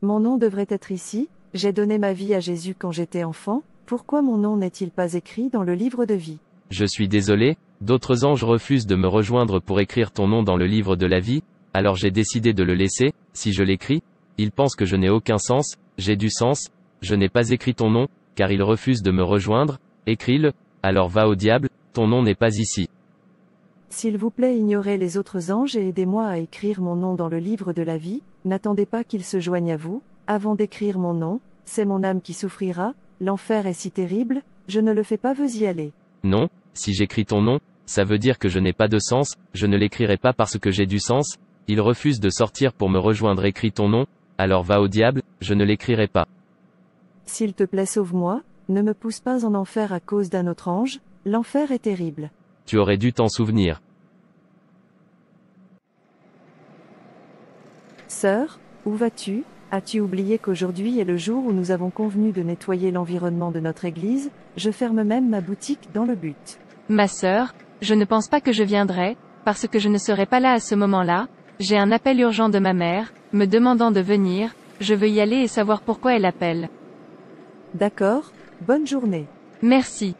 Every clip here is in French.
Mon nom devrait être ici, j'ai donné ma vie à Jésus quand j'étais enfant, pourquoi mon nom n'est-il pas écrit dans le livre de vie? Je suis désolé, d'autres anges refusent de me rejoindre pour écrire ton nom dans le livre de la vie, alors j'ai décidé de le laisser. Si je l'écris, ils pensent que je n'ai aucun sens, j'ai du sens, je n'ai pas écrit ton nom, car ils refusent de me rejoindre, écris-le, alors va au diable, ton nom n'est pas ici. S'il vous plaît, ignorez les autres anges et aidez-moi à écrire mon nom dans le livre de la vie, n'attendez pas qu'ils se joignent à vous, avant d'écrire mon nom, c'est mon âme qui souffrira, l'enfer est si terrible, je ne le fais pas, veux y aller. Non, si j'écris ton nom, ça veut dire que je n'ai pas de sens, je ne l'écrirai pas parce que j'ai du sens, ils refusent de sortir pour me rejoindre, écris ton nom, alors va au diable, je ne l'écrirai pas. S'il te plaît, sauve-moi, ne me pousse pas en enfer à cause d'un autre ange, l'enfer est terrible. Tu aurais dû t'en souvenir. Sœur, où vas-tu? As-tu oublié qu'aujourd'hui est le jour où nous avons convenu de nettoyer l'environnement de notre église? Je ferme même ma boutique dans le but. Ma sœur, je ne pense pas que je viendrai, parce que je ne serai pas là à ce moment-là. J'ai un appel urgent de ma mère, me demandant de venir, je veux y aller et savoir pourquoi elle appelle. D'accord, bonne journée. Merci.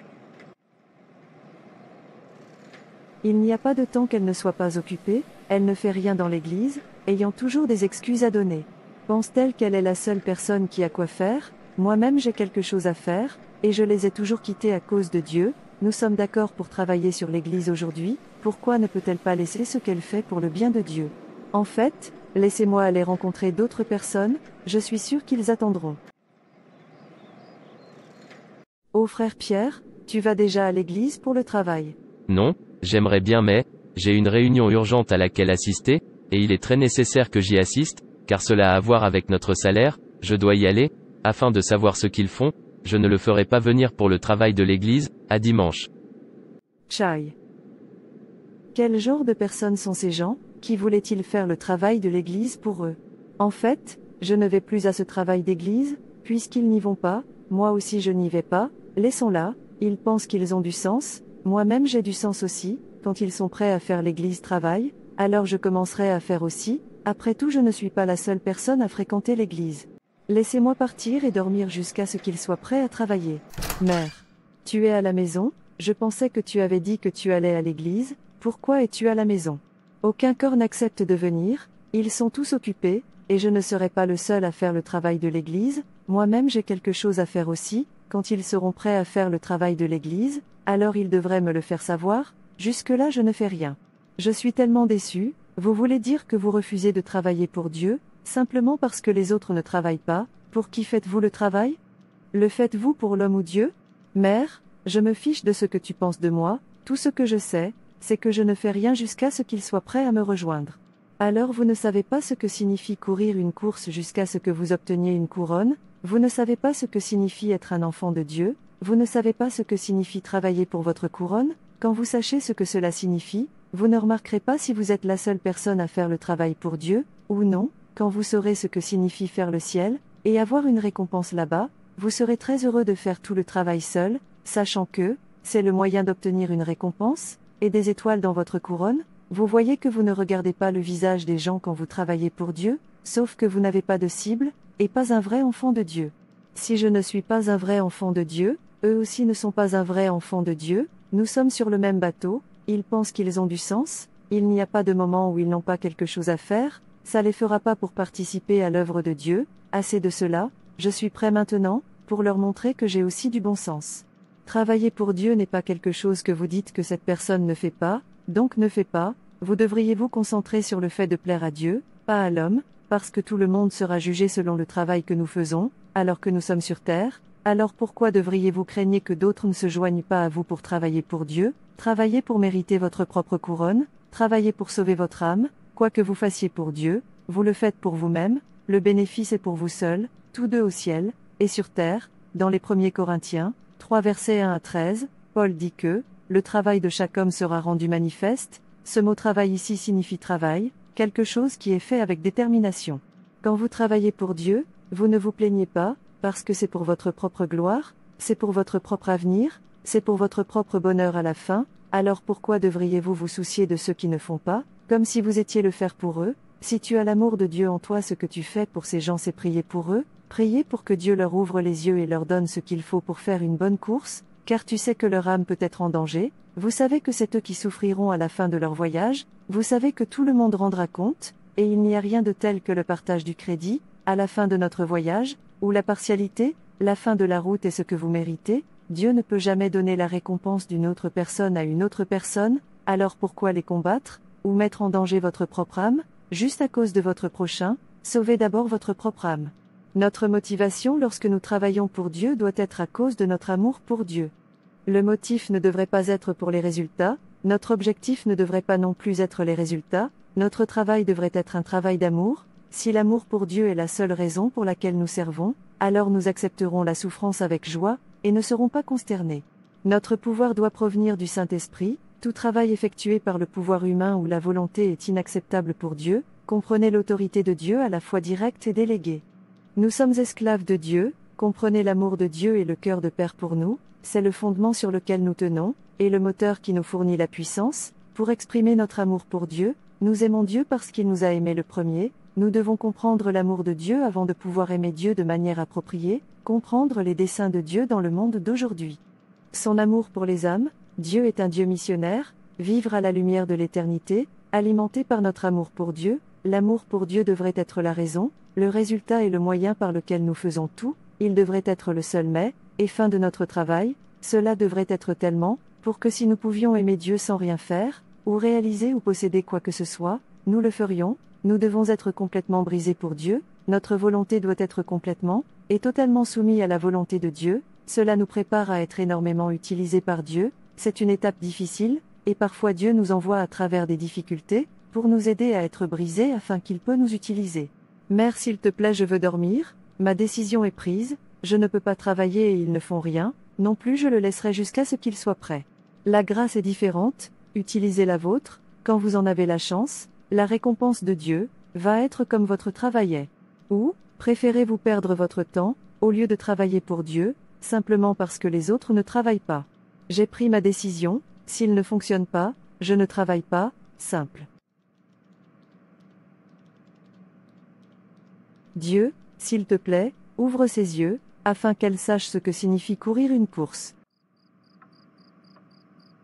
Il n'y a pas de temps qu'elle ne soit pas occupée, elle ne fait rien dans l'église, ayant toujours des excuses à donner. Pense-t-elle qu'elle est la seule personne qui a quoi faire? Moi-même j'ai quelque chose à faire, et je les ai toujours quittés à cause de Dieu. Nous sommes d'accord pour travailler sur l'église aujourd'hui, pourquoi ne peut-elle pas laisser ce qu'elle fait pour le bien de Dieu? En fait, laissez-moi aller rencontrer d'autres personnes, je suis sûr qu'ils attendront. Oh frère Pierre, tu vas déjà à l'église pour le travail? Non, j'aimerais bien mais, j'ai une réunion urgente à laquelle assister, et il est très nécessaire que j'y assiste, car cela a à voir avec notre salaire, je dois y aller, afin de savoir ce qu'ils font, je ne le ferai pas venir pour le travail de l'église, à dimanche. Chai. Quel genre de personnes sont ces gens, qui voulaient-ils faire le travail de l'église pour eux? En fait, je ne vais plus à ce travail d'église, puisqu'ils n'y vont pas, moi aussi je n'y vais pas, laissons-la, ils pensent qu'ils ont du sens, moi-même j'ai du sens aussi, quand ils sont prêts à faire l'église travail, alors je commencerai à faire aussi, après tout je ne suis pas la seule personne à fréquenter l'église. Laissez-moi partir et dormir jusqu'à ce qu'ils soient prêts à travailler. Mère. Tu es à la maison, je pensais que tu avais dit que tu allais à l'église, pourquoi es-tu à la maison? Aucun corps n'accepte de venir, ils sont tous occupés, et je ne serai pas le seul à faire le travail de l'église, moi-même j'ai quelque chose à faire aussi, quand ils seront prêts à faire le travail de l'église, alors ils devraient me le faire savoir, jusque-là je ne fais rien. Je suis tellement déçu, vous voulez dire que vous refusez de travailler pour Dieu, simplement parce que les autres ne travaillent pas, pour qui faites-vous le travail? Le faites-vous pour l'homme ou Dieu? Mère, je me fiche de ce que tu penses de moi, tout ce que je sais, c'est que je ne fais rien jusqu'à ce qu'ils soient prêts à me rejoindre. Alors vous ne savez pas ce que signifie courir une course jusqu'à ce que vous obteniez une couronne, vous ne savez pas ce que signifie être un enfant de Dieu, vous ne savez pas ce que signifie travailler pour votre couronne, quand vous sachez ce que cela signifie, vous ne remarquerez pas si vous êtes la seule personne à faire le travail pour Dieu, ou non, quand vous saurez ce que signifie faire le ciel, et avoir une récompense là-bas, vous serez très heureux de faire tout le travail seul, sachant que, c'est le moyen d'obtenir une récompense, et des étoiles dans votre couronne. Vous voyez que vous ne regardez pas le visage des gens quand vous travaillez pour Dieu, sauf que vous n'avez pas de cible, et pas un vrai enfant de Dieu. Si je ne suis pas un vrai enfant de Dieu, eux aussi ne sont pas un vrai enfant de Dieu, nous sommes sur le même bateau, ils pensent qu'ils ont du sens, il n'y a pas de moment où ils n'ont pas quelque chose à faire, ça les fera pas pour participer à l'œuvre de Dieu, assez de cela, je suis prêt maintenant, pour leur montrer que j'ai aussi du bon sens. Travailler pour Dieu n'est pas quelque chose que vous dites que cette personne ne fait pas, donc ne fait pas, vous devriez vous concentrer sur le fait de plaire à Dieu, pas à l'homme, parce que tout le monde sera jugé selon le travail que nous faisons, alors que nous sommes sur terre, alors pourquoi devriez-vous craigner que d'autres ne se joignent pas à vous pour travailler pour Dieu, travailler pour mériter votre propre couronne, travailler pour sauver votre âme, quoi que vous fassiez pour Dieu, vous le faites pour vous-même, le bénéfice est pour vous seul, tous deux au ciel, et sur terre, dans les 1er Corinthiens, 3 versets 1 à 13, Paul dit que, le travail de chaque homme sera rendu manifeste, ce mot travail ici signifie travail, quelque chose qui est fait avec détermination. Quand vous travaillez pour Dieu, vous ne vous plaignez pas, parce que c'est pour votre propre gloire, c'est pour votre propre avenir, c'est pour votre propre bonheur à la fin, alors pourquoi devriez-vous vous soucier de ceux qui ne font pas, comme si vous étiez le faire pour eux? Si tu as l'amour de Dieu en toi, ce que tu fais pour ces gens, c'est prier pour eux, prier pour que Dieu leur ouvre les yeux et leur donne ce qu'il faut pour faire une bonne course, car tu sais que leur âme peut être en danger, vous savez que c'est eux qui souffriront à la fin de leur voyage, vous savez que tout le monde rendra compte, et il n'y a rien de tel que le partage du crédit, à la fin de notre voyage, ou la partialité, la fin de la route est ce que vous méritez, Dieu ne peut jamais donner la récompense d'une autre personne à une autre personne, alors pourquoi les combattre, ou mettre en danger votre propre âme, juste à cause de votre prochain, sauvez d'abord votre propre âme. Notre motivation lorsque nous travaillons pour Dieu doit être à cause de notre amour pour Dieu. Le motif ne devrait pas être pour les résultats, notre objectif ne devrait pas non plus être les résultats, notre travail devrait être un travail d'amour. Si l'amour pour Dieu est la seule raison pour laquelle nous servons, alors nous accepterons la souffrance avec joie, et ne serons pas consternés. Notre pouvoir doit provenir du Saint-Esprit, tout travail effectué par le pouvoir humain ou la volonté est inacceptable pour Dieu, comprenez l'autorité de Dieu à la fois directe et déléguée. Nous sommes esclaves de Dieu, comprenez l'amour de Dieu et le cœur de Père pour nous, c'est le fondement sur lequel nous tenons, et le moteur qui nous fournit la puissance, pour exprimer notre amour pour Dieu, nous aimons Dieu parce qu'il nous a aimés le premier, nous devons comprendre l'amour de Dieu avant de pouvoir aimer Dieu de manière appropriée, comprendre les desseins de Dieu dans le monde d'aujourd'hui. Son amour pour les âmes, Dieu est un Dieu missionnaire, vivre à la lumière de l'éternité, alimenté par notre amour pour Dieu, l'amour pour Dieu devrait être la raison, le résultat est le moyen par lequel nous faisons tout, il devrait être le seul mais, et fin de notre travail, cela devrait être tellement, pour que si nous pouvions aimer Dieu sans rien faire, ou réaliser ou posséder quoi que ce soit, nous le ferions, nous devons être complètement brisés pour Dieu, notre volonté doit être complètement, et totalement soumise à la volonté de Dieu, cela nous prépare à être énormément utilisés par Dieu, c'est une étape difficile, et parfois Dieu nous envoie à travers des difficultés, pour nous aider à être brisés afin qu'il peut nous utiliser. Mère, s'il te plaît, je veux dormir, ma décision est prise, je ne peux pas travailler et ils ne font rien, non plus je le laisserai jusqu'à ce qu'il soit prêt. La grâce est différente, utilisez la vôtre, quand vous en avez la chance, la récompense de Dieu, va être comme votre travail est. Ou, préférez-vous perdre votre temps, au lieu de travailler pour Dieu, simplement parce que les autres ne travaillent pas. J'ai pris ma décision, s'il ne fonctionne pas, je ne travaille pas, simple. Dieu, s'il te plaît, ouvre ses yeux, afin qu'elle sache ce que signifie courir une course.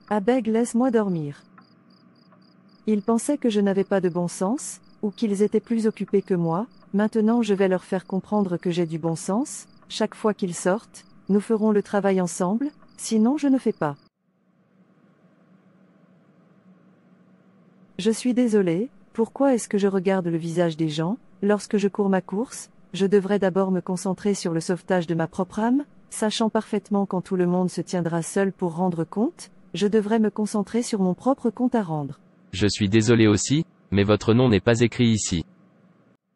Abeg, laisse-moi dormir. Ils pensaient que je n'avais pas de bon sens, ou qu'ils étaient plus occupés que moi, maintenant je vais leur faire comprendre que j'ai du bon sens, chaque fois qu'ils sortent, nous ferons le travail ensemble, sinon je ne fais pas. Je suis désolé, pourquoi est-ce que je regarde le visage des gens, lorsque je cours ma course, je devrais d'abord me concentrer sur le sauvetage de ma propre âme, sachant parfaitement quand tout le monde se tiendra seul pour rendre compte, je devrais me concentrer sur mon propre compte à rendre. Je suis désolé aussi, mais votre nom n'est pas écrit ici.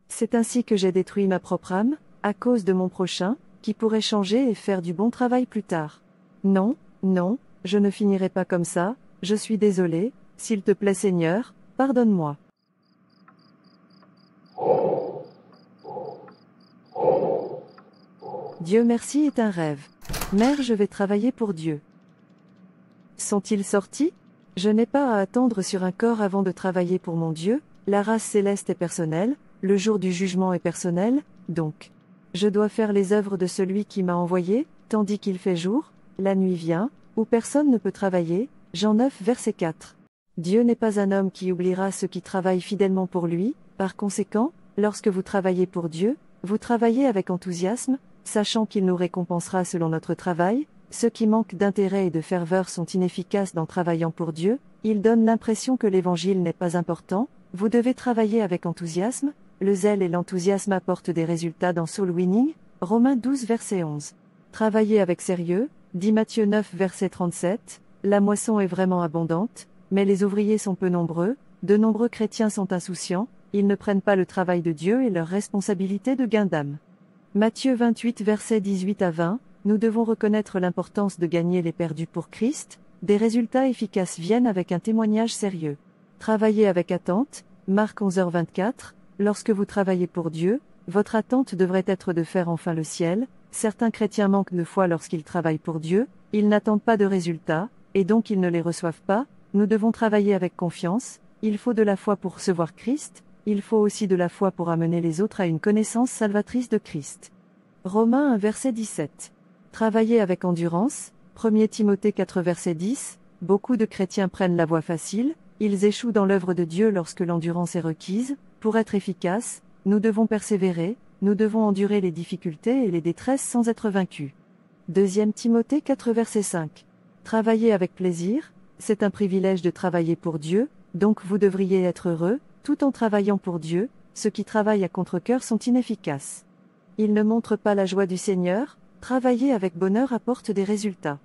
C'est ainsi que j'ai détruit ma propre âme, à cause de mon prochain, qui pourrait changer et faire du bon travail plus tard. Non, non, je ne finirai pas comme ça, je suis désolé, s'il te plaît Seigneur, pardonne-moi. Dieu merci est un rêve. Mère, je vais travailler pour Dieu. Sont-ils sortis ? Je n'ai pas à attendre sur un corps avant de travailler pour mon Dieu, la race céleste est personnelle, le jour du jugement est personnel, donc. Je dois faire les œuvres de celui qui m'a envoyé, tandis qu'il fait jour, la nuit vient, où personne ne peut travailler, Jean 9 verset 4. Dieu n'est pas un homme qui oubliera ceux qui travaillent fidèlement pour lui, par conséquent, lorsque vous travaillez pour Dieu, vous travaillez avec enthousiasme, sachant qu'il nous récompensera selon notre travail. Ceux qui manquent d'intérêt et de ferveur sont inefficaces dans travaillant pour Dieu, ils donnent l'impression que l'évangile n'est pas important, vous devez travailler avec enthousiasme, le zèle et l'enthousiasme apportent des résultats dans Soul Winning, Romains 12 verset 11. Travaillez avec sérieux, dit Matthieu 9 verset 37, la moisson est vraiment abondante, mais les ouvriers sont peu nombreux, de nombreux chrétiens sont insouciants, ils ne prennent pas le travail de Dieu et leur responsabilité de gain d'âme. Matthieu 28 verset 18 à 20, nous devons reconnaître l'importance de gagner les perdus pour Christ, des résultats efficaces viennent avec un témoignage sérieux. Travaillez avec attente, Marc 11h24, lorsque vous travaillez pour Dieu, votre attente devrait être de faire enfin le ciel, certains chrétiens manquent de foi lorsqu'ils travaillent pour Dieu, ils n'attendent pas de résultats, et donc ils ne les reçoivent pas, nous devons travailler avec confiance, il faut de la foi pour recevoir Christ, il faut aussi de la foi pour amener les autres à une connaissance salvatrice de Christ. Romains 1 verset 17. Travaillez avec endurance, 1 Timothée 4 verset 10, beaucoup de chrétiens prennent la voie facile, ils échouent dans l'œuvre de Dieu lorsque l'endurance est requise, pour être efficace, nous devons persévérer, nous devons endurer les difficultés et les détresses sans être vaincus. 2 Timothée 4 verset 5. Travailler avec plaisir, c'est un privilège de travailler pour Dieu, donc vous devriez être heureux, tout en travaillant pour Dieu, ceux qui travaillent à contre-cœur sont inefficaces. Ils ne montrent pas la joie du Seigneur, travailler avec bonheur apporte des résultats.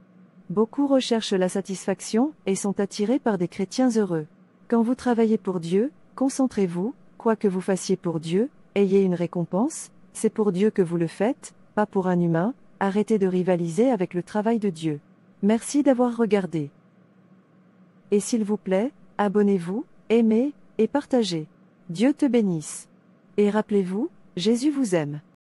Beaucoup recherchent la satisfaction, et sont attirés par des chrétiens heureux. Quand vous travaillez pour Dieu, concentrez-vous, quoi que vous fassiez pour Dieu, ayez une récompense, c'est pour Dieu que vous le faites, pas pour un humain, arrêtez de rivaliser avec le travail de Dieu. Merci d'avoir regardé. Et s'il vous plaît, abonnez-vous, aimez, et partagez. Dieu te bénisse. Et rappelez-vous, Jésus vous aime.